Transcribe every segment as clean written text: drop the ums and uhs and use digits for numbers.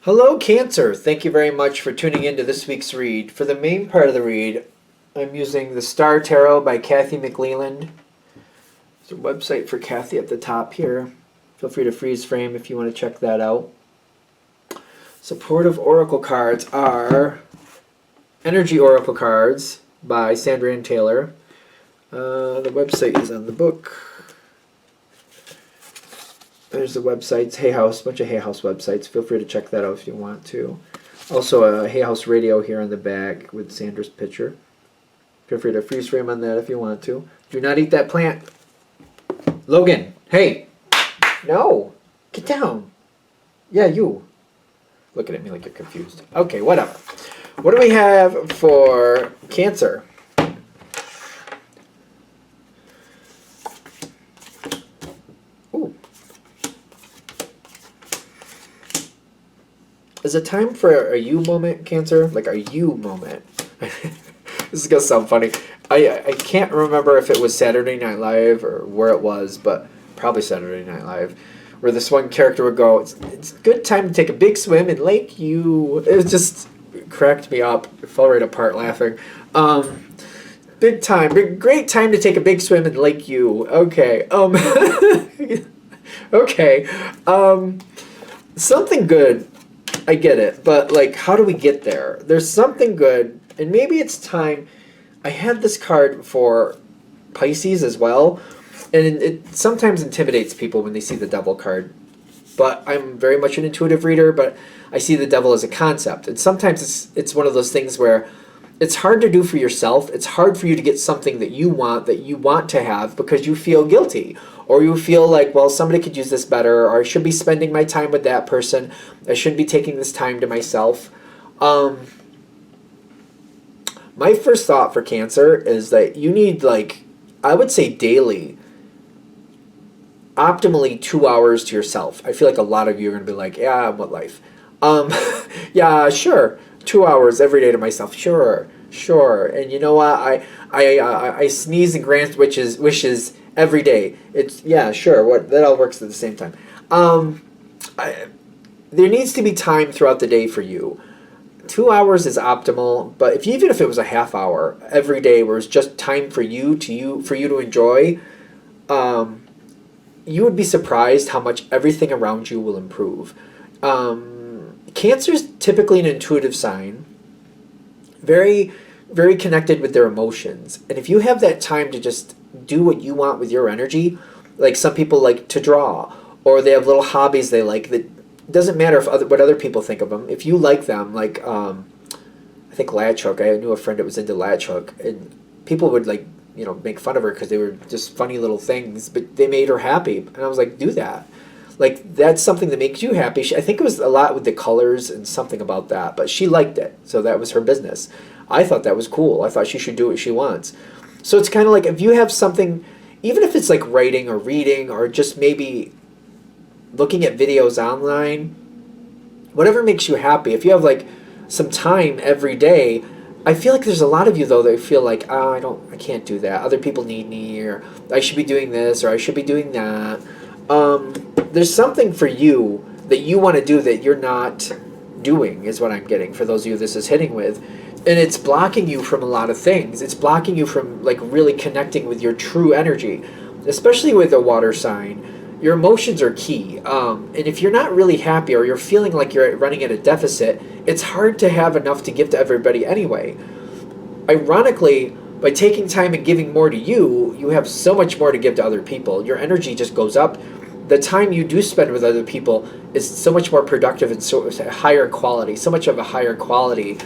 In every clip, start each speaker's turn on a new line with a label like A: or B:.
A: Hello, Cancer. Thank you very much for tuning in to this week's read. For the main part of the read, I'm using the Star Tarot by Kathy McLeland. There's a website for Kathy at the top here. Feel free to freeze frame if you want to check that out. Supportive Oracle cards are Energy Oracle cards by Sandra Ann Taylor. The website is on the book. There's the websites, Hay House, a bunch of Hay House websites. Feel free to check that out if you want to. Also, a Hay House radio here on the back with Sandra's picture. Feel free to freeze frame on that if you want to. Do not eat that plant. Logan, hey. No. Get down. Yeah, you. Looking at me like you're confused. Okay, whatever. What do we have for Cancer? Ooh. Is it time for a you moment, Cancer? Like a you moment. This is going to sound funny. I can't remember if it was Saturday Night Live or where it was, but probably Saturday Night Live, where this one character would go, it's a good time to take a big swim in Lake U. It was just cracked me up. It fell right apart laughing. Great time to take a big swim in Lake U. Okay. Okay. Something good. I get it, but like, how do we get there? There's something good, and maybe it's time. I had this card for Pisces as well, and it sometimes intimidates people when they see the Devil card. But I'm very much an intuitive reader, but I see the Devil as a concept, and sometimes it's one of those things where it's hard to do for yourself. It's hard for you to get something that you want to have because you feel guilty. Or you feel like, well, somebody could use this better, or I should be spending my time with that person. I shouldn't be taking this time to myself. My first thought for Cancer is that you need, like, I would say daily, optimally 2 hours to yourself. I feel like a lot of you are going to be like, yeah, what life? Yeah, sure. 2 hours every day to myself. Sure. And you know what? I sneeze and grant wishes every day. It's, yeah, sure. What, that all works at the same time. There needs to be time throughout the day for you. 2 hours is optimal, but even if it was a half hour every day where it's just time for you to enjoy, you would be surprised how much everything around you will improve. Cancer is typically an intuitive sign, very, very connected with their emotions. And if you have that time to just do what you want with your energy, like some people like to draw, or they have little hobbies they like that doesn't matter what other people think of them. If you like them, like I think latch hook. I knew a friend that was into latch hook, and people would like make fun of her because they were just funny little things, but they made her happy, and I was like, do that. Like, that's something that makes you happy. I think it was a lot with the colors and something about that, but she liked it, so that was her business. I thought that was cool. I thought she should do what she wants. So it's kind of like if you have something, even if it's like writing or reading or just maybe looking at videos online, whatever makes you happy. If you have like some time every day, I feel like there's a lot of you though that feel like, oh, I can't do that. Other people need me, or I should be doing this, or I should be doing that. There's something for you that you want to do that you're not doing, is what I'm getting, for those of you this is hitting with. And it's blocking you from a lot of things. It's blocking you from like really connecting with your true energy, especially with a water sign. Your emotions are key. And if you're not really happy, or you're feeling like you're running at a deficit, it's hard to have enough to give to everybody anyway. Ironically, by taking time and giving more to you, you have so much more to give to other people. Your energy just goes up. The time you do spend with other people is so much more productive and so higher quality, so much of a higher quality.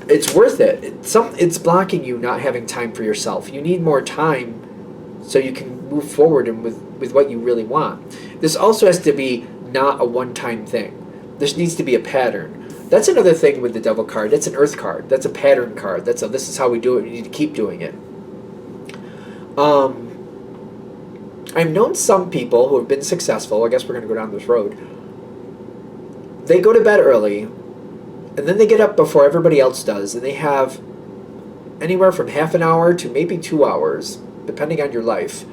A: It's worth it. It's blocking you not having time for yourself. You need more time so you can move forward and with what you really want. This also has to be not a one-time thing. This needs to be a pattern. That's another thing with the Devil card. That's an Earth card. That's a pattern card. This is how we do it. You need to keep doing it. I've known some people who have been successful. I guess we're going to go down this road. They go to bed early, and then they get up before everybody else does, and they have anywhere from half an hour to maybe 2 hours, depending on your life.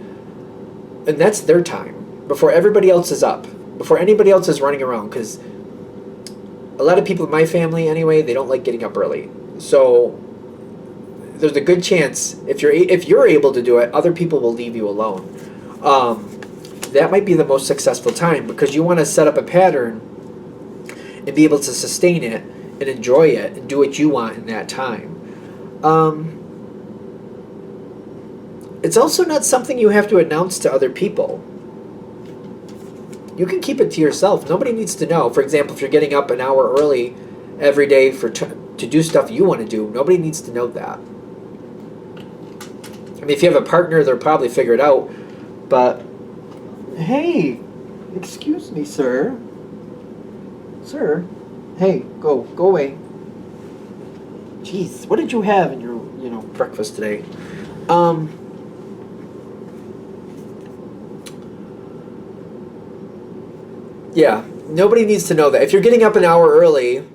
A: And that's their time, before everybody else is up, before anybody else is running around, because A lot of people in my family, anyway, they don't like getting up early. So there's a good chance if you're able to do it, other people will leave you alone. That might be the most successful time because you want to set up a pattern and be able to sustain it and enjoy it and do what you want in that time. It's also not something you have to announce to other people. You can keep it to yourself. Nobody needs to know. For example, if you're getting up an hour early every day to do stuff you want to do, nobody needs to know that. I mean, if you have a partner, they'll probably figure it out. But, hey, excuse me, sir. Sir, hey, go away. Jeez, what did you have in your, breakfast today? Yeah, nobody needs to know that. If you're getting up an hour early,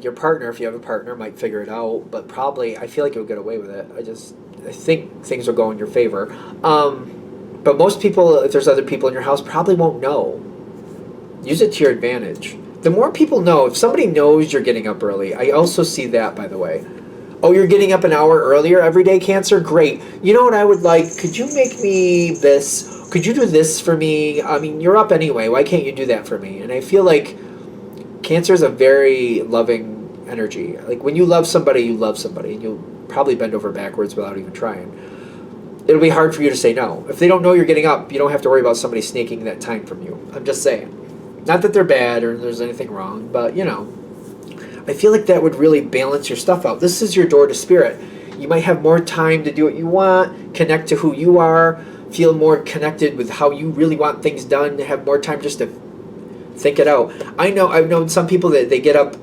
A: your partner, if you have a partner, might figure it out, but probably, I feel like you'll get away with it. I think things will go in your favor. But most people, if there's other people in your house, probably won't know. Use it to your advantage. The more people know, if somebody knows you're getting up early, I also see that, by the way. Oh, you're getting up an hour earlier every day, Cancer? Great. You know what I would like? Could you make me this? Could you do this for me? I mean, you're up anyway. Why can't you do that for me? And I feel like Cancer is a very loving energy. Like, when you love somebody, and you'll probably bend over backwards without even trying. It'll be hard for you to say no. If they don't know you're getting up, you don't have to worry about somebody sneaking that time from you. I'm just saying. Not that they're bad or there's anything wrong, but, I feel like that would really balance your stuff out. This is your door to spirit. You might have more time to do what you want, connect to who you are, feel more connected with how you really want things done, have more time just to think it out. I've known some people that they get up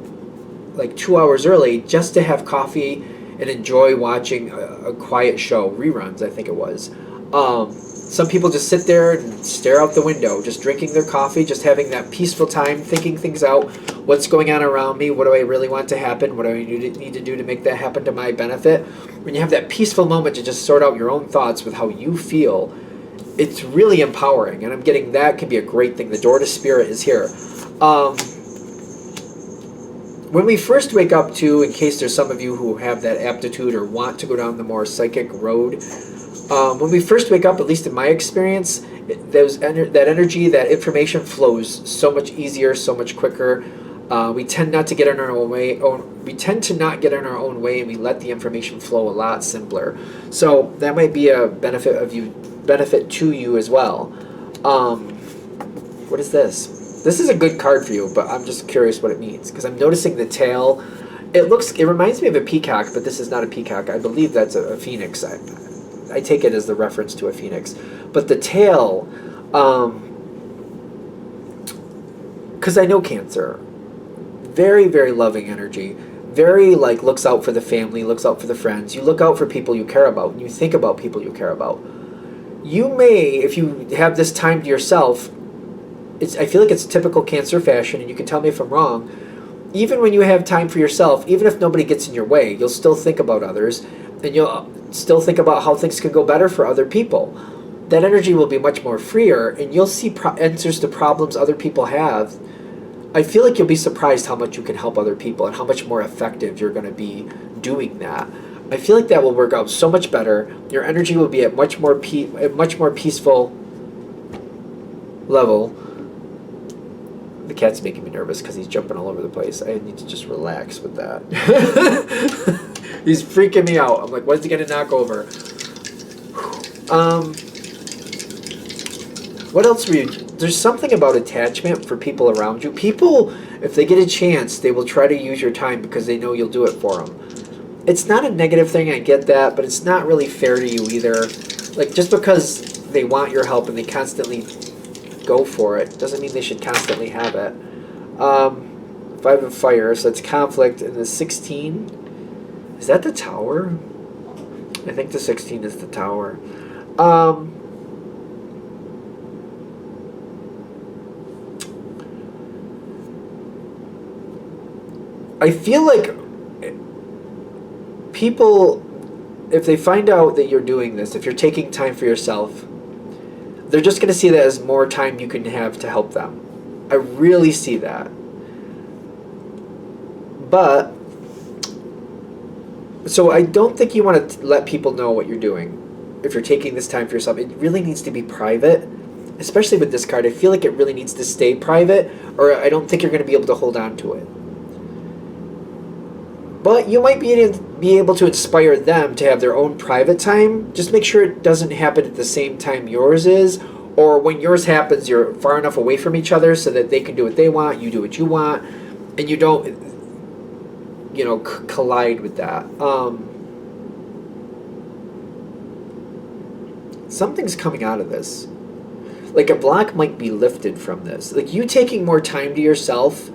A: like 2 hours early just to have coffee and enjoy watching a quiet show, reruns, I think it was. Some people just sit there and stare out the window, just drinking their coffee, just having that peaceful time, thinking things out. What's going on around me? What do I really want to happen? What do I need to do to make that happen to my benefit? When you have that peaceful moment to just sort out your own thoughts with how you feel, it's really empowering. And I'm getting that can be a great thing. The door to spirit is here. When we first wake up too, in case there's some of you who have that aptitude or want to go down the more psychic road, when we first wake up, at least in my experience, that energy, that information flows so much easier, so much quicker. We tend not to get in our own way. We tend to not get in our own way, and we let the information flow a lot simpler. So that might be a benefit to you as well. What is this? This is a good card for you, but I'm just curious what it means because I'm noticing the tail. It reminds me of a peacock, but this is not a peacock. I believe that's a phoenix. I take it as the reference to a phoenix. But the tail, because I know Cancer, very, very loving energy, very looks out for the family, looks out for the friends. You look out for people you care about, and you think about people you care about. You may, if you have this time to yourself, I feel like it's typical Cancer fashion, and you can tell me if I'm wrong, even when you have time for yourself, even if nobody gets in your way, you'll still think about others, and you'll still think about how things can go better for other people. That energy will be much more freer, and you'll see answers to problems other people have. I feel like you'll be surprised how much you can help other people and how much more effective you're going to be doing that. I feel like that will work out so much better. Your energy will be at much more peaceful level. The cat's making me nervous because he's jumping all over the place. I need to just relax with that. He's freaking me out. I'm like, what's he going to knock over? What else were you... There's something about attachment for people around you. People, if they get a chance, they will try to use your time because they know you'll do it for them. It's not a negative thing, I get that, but it's not really fair to you either. Like, just because they want your help and they constantly go for it doesn't mean they should constantly have it. 5 of fire, so it's conflict. And the 16, is that the tower? I think the 16 is the tower. I feel like people, if they find out that you're doing this, if you're taking time for yourself, they're just going to see that as more time you can have to help them. I really see that. But, so I don't think you want to let people know what you're doing if you're taking this time for yourself. It really needs to be private, especially with this card. I feel like it really needs to stay private, or I don't think you're going to be able to hold on to it. But you might be able to inspire them to have their own private time. Just make sure it doesn't happen at the same time yours is, or when yours happens, you're far enough away from each other so that they can do what they want, you do what you want, and you don't, collide with that. Something's coming out of this. Like, a block might be lifted from this. Like, you taking more time to yourself,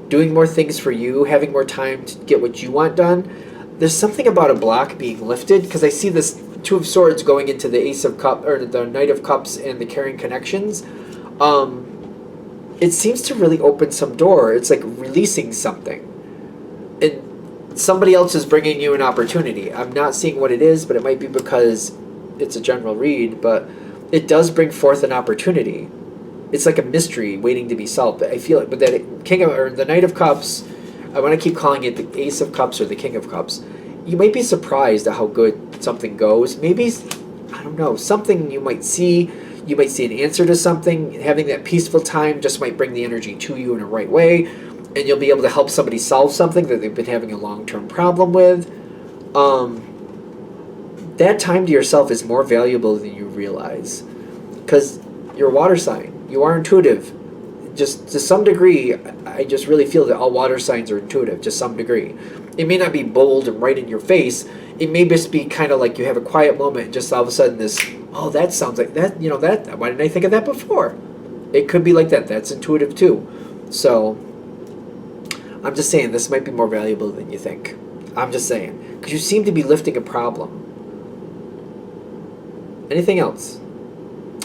A: doing more things for you, having more time to get what you want done. There's something about a block being lifted, because I see this Two of Swords going into the Ace of Cups, or the Knight of Cups, and the Caring Connections. It seems to really open some door. It's like releasing something. And somebody else is bringing you an opportunity. I'm not seeing what it is, but it might be because it's a general read, but it does bring forth an opportunity. It's like a mystery waiting to be solved. I feel it, but that the Knight of Cups, I want to keep calling it the Ace of Cups or the King of Cups. You might be surprised at how good something goes. Maybe, I don't know, something you might see. You might see an answer to something. Having that peaceful time just might bring the energy to you in a right way, and you'll be able to help somebody solve something that they've been having a long-term problem with. That time to yourself is more valuable than you realize, because you're a water sign. You are intuitive. Just to some degree, I just really feel that all water signs are intuitive to some degree. It may not be bold and right in your face. It may just be kind of like you have a quiet moment and just all of a sudden this, oh, that sounds like that, that, why didn't I think of that before? It could be like that. That's intuitive too. So, I'm just saying this might be more valuable than you think. I'm just saying. Because you seem to be lifting a problem. Anything else?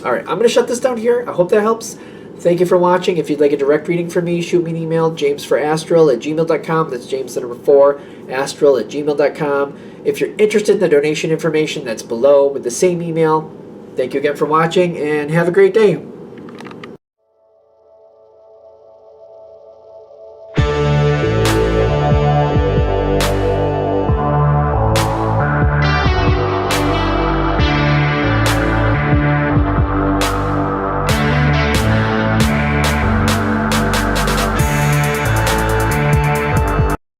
A: Alright, I'm going to shut this down here. I hope that helps. Thank you for watching. If you'd like a direct reading from me, shoot me an email, jamesforastral@gmail.com. That's James the number 4, astral@gmail.com. If you're interested in the donation information, that's below with the same email. Thank you again for watching, and have a great day.